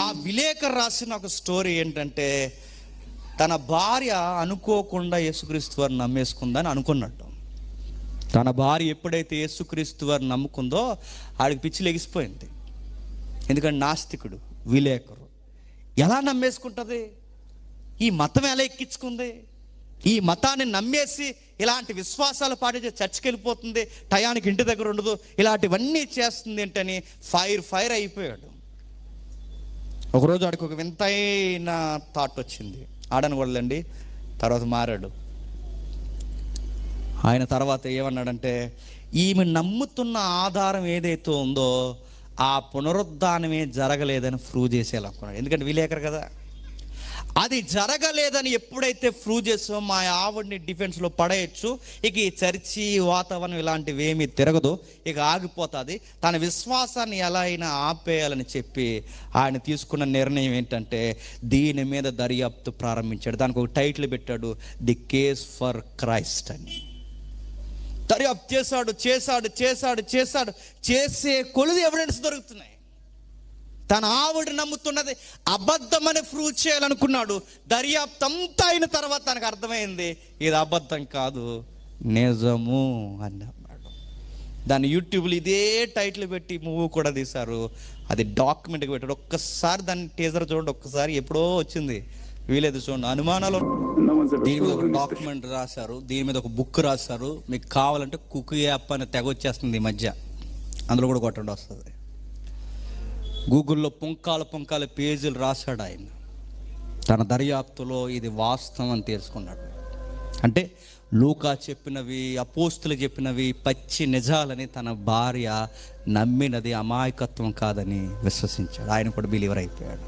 ఆ విలేకరు రాసిన ఒక స్టోరీ ఏంటంటే, తన భార్య అనుకోకుండా యేసుక్రీస్తు వారిని నమ్మేసుకుందని అనుకున్నట్టు. తన భార్య ఎప్పుడైతే యేసుక్రీస్తు వారిని నమ్ముకుందో ఆడికి పిచ్చి లెగిసిపోయింది. ఎందుకంటే నాస్తికుడు, విలేకరు ఎలా నమ్మేసుకుంటుంది? ఈ మతం ఎలా ఎక్కించుకుంది? ఈ మతాన్ని నమ్మేసి ఇలాంటి విశ్వాసాలు పాటించి చర్చికి వెళ్ళిపోతుంది, టయానికి ఇంటి దగ్గర ఉండదు, ఇలాంటివన్నీ చేస్తుంది ఏంటని ఫైర్ అయిపోయాడు. ఒకరోజు ఆడికి ఒక వింతైన థాట్ వచ్చింది. ఆడని వదలండి, తర్వాత మారాడు. ఆయన తర్వాత ఏమన్నాడంటే, ఈమె నమ్ముతున్న ఆధారం ఏదైతే ఉందో ఆ పునరుద్ధానమే జరగలేదని ప్రూవ్ చేసేయాలనుకున్నాడు. ఎందుకంటే విలేకరు కదా. అది జరగలేదని ఎప్పుడైతే ప్రూవ్ చేసో మా ఆవిడ్ని డిఫెన్స్లో పడేయచ్చు, ఇక ఈ చర్చి వాతావరణం ఇలాంటివి ఏమీ తిరగదు, ఇక ఆగిపోతుంది, తన విశ్వాసాన్ని ఎలా అయినా ఆపేయాలని చెప్పి ఆయన తీసుకున్న నిర్ణయం ఏంటంటే దీని మీద దర్యాప్తు ప్రారంభించాడు. దానికి ఒక టైటిల్ పెట్టాడు, ది కేస్ ఫర్ క్రైస్ట్ అని. దర్యాప్తు చేశాడు. చేసే కొలుది ఎవిడెన్స్ దొరుకుతున్నాయి. తన ఆవిడ నమ్ముతున్నది అబద్ధమని ప్రూవ్ చేయాలనుకున్నాడు. దర్యాప్తు అంతా అయిన తర్వాత తనకు అర్థమైంది ఇది అబద్ధం కాదు, నిజము అని అన్నాడు. దాన్ని యూట్యూబ్లో ఇదే టైటిల్ పెట్టి మూవీ కూడా తీశారు. అది డాక్యుమెంట్కి పెట్టాడు. ఒక్కసారి దాన్ని టీజర్ చూడండి, ఒక్కసారి ఎప్పుడో వచ్చింది, వీలేదు చూడండి. అనుమానాలు. దీని మీద ఒక డాక్యుమెంట్ రాశారు, దీని మీద ఒక బుక్ రాశారు. మీకు కావాలంటే కుక్ యాప్ అని తెగ వచ్చేస్తుంది ఈ మధ్య, అందులో కూడా కొట్టండి వస్తుంది. గూగుల్లో పుంకాల పేజీలు రాశాడు ఆయన. తన దర్యాప్తులో ఇది వాస్తవం అని తెలుసుకున్నాడు. అంటే లూకా చెప్పినవి, అపోస్తులు చెప్పినవి పచ్చి నిజాలని తన భార్య నమ్మినది అమాయకత్వం కాదని విశ్వసించాడు. ఆయన కూడా బిలీవర్ అయిపోయాడు.